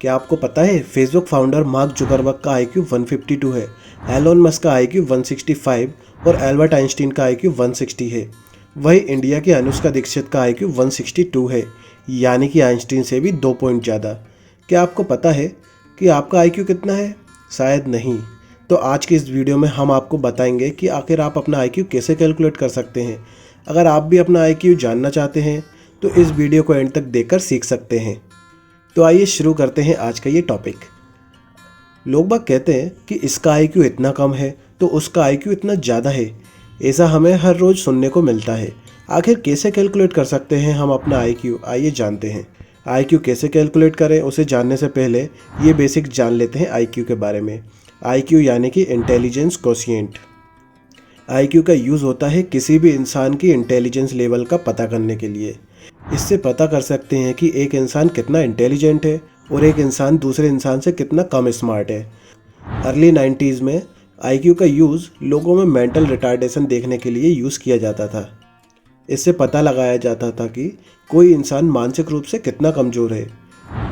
क्या आपको पता है फेसबुक फाउंडर मार्क जुकरबर्ग का आईक्यू 152 है, एलोन मस्क का आईक्यू 165 और एल्बर्ट आइंस्टीन का आईक्यू 160 है। वही इंडिया की अनुष्का दीक्षित का आईक्यू 162 है, यानी कि आइंस्टीन से भी 2 पॉइंट ज़्यादा। क्या आपको पता है कि आपका आईक्यू कितना है? शायद नहीं। तो आज की इस वीडियो में हम आपको बताएंगे कि आखिर आप अपना आईक्यू कैसे कैलकुलेट कर सकते हैं। अगर आप भी अपना आईक्यू जानना चाहते हैं तो इस वीडियो को एंड तक देखकर सीख सकते हैं। तो आइए शुरू करते हैं आज का ये टॉपिक। लोग बाग कहते हैं कि इसका आईक्यू इतना कम है तो उसका आईक्यू इतना ज़्यादा है। ऐसा हमें हर रोज़ सुनने को मिलता है। आखिर कैसे कैलकुलेट कर सकते हैं हम अपना आईक्यू? आइए जानते हैं। आईक्यू कैसे कैलकुलेट करें उसे जानने से पहले ये बेसिक जान लेते हैं आईक्यू के बारे में। आईक्यू यानी कि इंटेलिजेंस कोशिएंट। आईक्यू का यूज़ होता है किसी भी इंसान की इंटेलिजेंस लेवल का पता करने के लिए। इससे पता कर सकते हैं कि एक इंसान कितना इंटेलिजेंट है और एक इंसान दूसरे इंसान से कितना कम स्मार्ट है। अर्ली 90s में आईक्यू का यूज़ लोगों में मेंटल रिटार्डेशन देखने के लिए यूज़ किया जाता था। इससे पता लगाया जाता था कि कोई इंसान मानसिक रूप से कितना कमज़ोर है।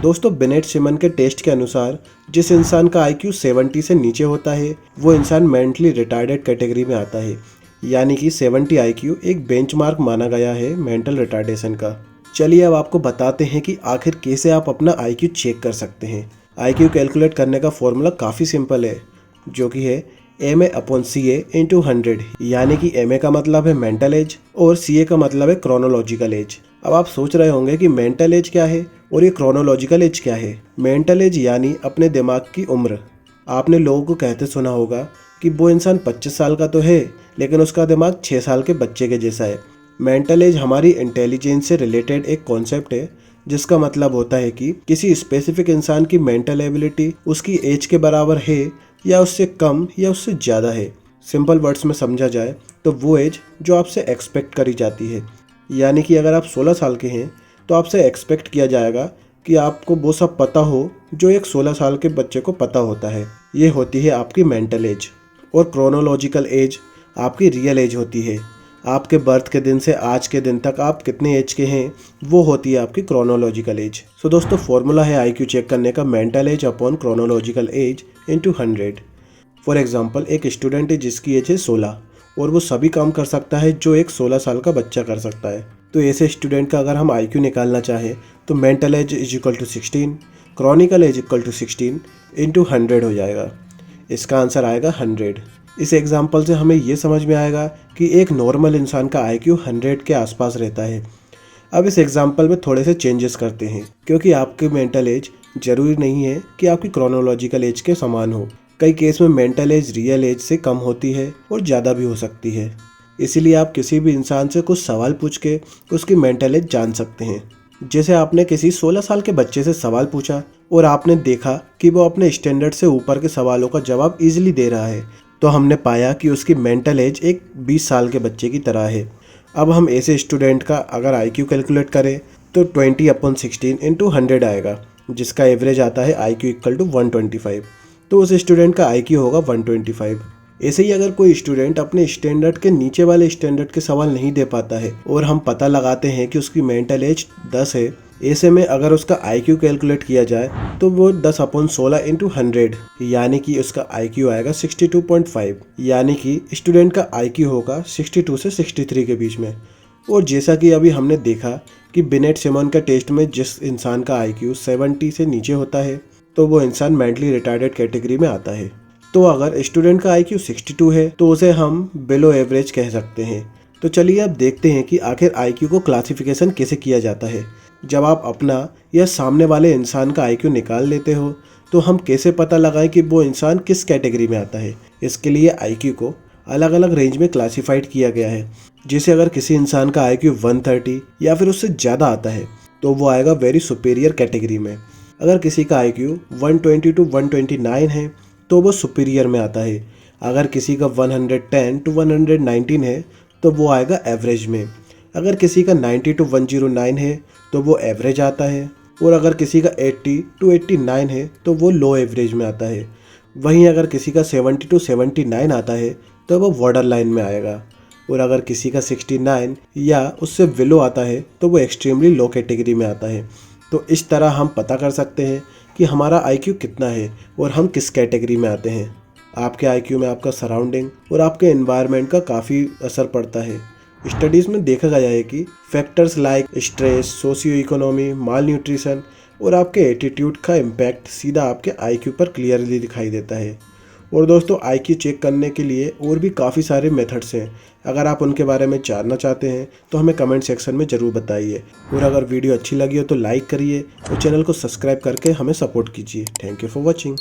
दोस्तों, बिनेट सिमन के टेस्ट के अनुसार जिस इंसान का आईक्यू 70 से नीचे होता है वो इंसान मेंटली रिटार्डेड कैटेगरी में आता है, यानी कि 70 आईक्यू एक बेंचमार्क माना गया है मेंटल रिटार्डेशन का। चलिए अब आपको बताते हैं कि आखिर कैसे आप अपना आईक्यू चेक कर सकते हैं। आईक्यू कैलकुलेट करने का फॉर्मूला काफ़ी सिंपल है, जो कि है MA/CA × 100, यानी कि MA का मतलब है मेंटल एज और CA का मतलब है क्रोनोलॉजिकल एज। अब आप सोच रहे होंगे कि मेंटल एज क्या है और ये क्रोनोलॉजिकल एज क्या है। मेंटल एज यानी अपने दिमाग की उम्र। आपने लोगों को कहते सुना होगा कि वो इंसान 25 साल का तो है लेकिन उसका दिमाग 6 साल के बच्चे के जैसा है। मेंटल एज हमारी इंटेलिजेंस से रिलेटेड एक कॉन्सेप्ट है, जिसका मतलब होता है कि किसी स्पेसिफिक इंसान की मेंटल एबिलिटी उसकी एज के बराबर है या उससे कम या उससे ज़्यादा है। सिंपल वर्ड्स में समझा जाए तो वो एज जो आपसे एक्सपेक्ट करी जाती है, यानी कि अगर आप 16 साल के हैं तो आपसे एक्सपेक्ट किया जाएगा कि आपको वो सब पता हो जो एक 16 साल के बच्चे को पता होता है। ये होती है आपकी मेंटल एज। और क्रोनोलॉजिकल एज आपकी रियल एज होती है। आपके बर्थ के दिन से आज के दिन तक आप कितने एज के हैं वो होती है आपकी क्रोनोलॉजिकल एज। सो दोस्तों, फॉर्मूला है आईक्यू चेक करने का mental as upon chronological age × 100। For example, एक स्टूडेंट है जिसकी एज है 16 और वो सभी काम कर सकता है जो एक 16 साल का बच्चा कर सकता है। तो ऐसे स्टूडेंट का अगर हम आईक्यू निकालना चाहें तो मेंटल एज = 16, क्रॉनिकल एज = 16 × 100 हो जाएगा। इसका आंसर आएगा 100। इस एग्जाम्पल से हमें ये समझ में आएगा कि एक नॉर्मल इंसान का आईक्यू 100 के आसपास रहता है। अब इस एग्जाम्पल में थोड़े से चेंजेस करते हैं, क्योंकि आपकी मेंटल एज ज़रूरी नहीं है कि आपकी क्रोनोलॉजिकल एज के समान हो। कई केस में मेंटल एज रियल एज से कम होती है और ज़्यादा भी हो सकती है। इसीलिए आप किसी भी इंसान से कुछ सवाल पूछ के उसकी मेंटल एज जान सकते हैं। जैसे आपने किसी 16 साल के बच्चे से सवाल पूछा और आपने देखा कि वो अपने स्टैंडर्ड से ऊपर के सवालों का जवाब ईजिली दे रहा है, तो हमने पाया कि उसकी मेंटल एज एक 20 साल के बच्चे की तरह है। अब हम ऐसे स्टूडेंट का अगर आईक्यू कैलकुलेट करें तो 20/16 × 100 आएगा, जिसका एवरेज आता है आईक्यू = 125। तो उस स्टूडेंट का आईक्यू होगा 125। ऐसे ही अगर कोई स्टूडेंट अपने स्टैंडर्ड के नीचे वाले स्टैंडर्ड के सवाल नहीं दे पाता है और हम पता लगाते हैं कि उसकी मेंटल एज 10 है, ऐसे में अगर उसका आईक्यू कैलकुलेट किया जाए तो वो 10/16 × 100, यानी कि उसका आईक्यू आएगा 62.5, यानी कि स्टूडेंट का आईक्यू होगा 62 से 63 के बीच में। और जैसा कि अभी हमने देखा कि बिनेट सिमन के टेस्ट में जिस इंसान का आईक्यू 70 से नीचे होता है तो वो इंसान मेंटली रिटार्डेड कैटेगरी में आता है। तो अगर स्टूडेंट का आईक्यू 62 है तो उसे हम बिलो एवरेज कह सकते हैं। तो चलिए अब देखते हैं कि आखिर आईक्यू को क्लासिफिकेशन कैसे किया जाता है। जब आप अपना या सामने वाले इंसान का आईक्यू निकाल लेते हो तो हम कैसे पता लगाएं कि वो इंसान किस कैटेगरी में आता है। इसके लिए आईक्यू को अलग अलग रेंज में क्लासिफाइड किया गया है। जैसे अगर किसी इंसान का आईक्यू 130 या फिर उससे ज़्यादा आता है तो वो आएगा वेरी सुपीरियर कैटेगरी में। अगर किसी का आईक्यू 120 to 129 है तो वो सुपीरियर में आता है। अगर किसी का 110 to 119 है तो वो आएगा एवरेज में। अगर किसी का 90 to 109 है तो वो एवरेज आता है। और अगर किसी का 80 to 89 है तो वो लो एवरेज में आता है। वहीं अगर किसी का 70 to 79 आता है तो वो बॉर्डर लाइन में आएगा। और अगर किसी का 69 या उससे बिलो आता है तो वो एक्सट्रीमली लो कैटेगरी में आता है। तो इस तरह हम पता कर सकते हैं कि हमारा आईक्यू कितना है और हम किस कैटेगरी में आते हैं। आपके आईक्यू में आपका सराउंडिंग और आपके एनवायरनमेंट का काफ़ी असर पड़ता है। स्टडीज़ में देखा गया है कि factors like stress, socio economy, malnutrition और आपके एटीट्यूड का इम्पैक्ट सीधा आपके आईक्यू पर क्लियरली दिखाई देता है। और दोस्तों, आईक्यू चेक करने के लिए और भी काफ़ी सारे मेथड्स हैं। अगर आप उनके बारे में जानना चाहते हैं तो हमें कमेंट सेक्शन में ज़रूर बताइए। और अगर वीडियो अच्छी लगी हो तो लाइक करिए और चैनल को सब्सक्राइब करके हमें सपोर्ट कीजिए। Thank you for watching.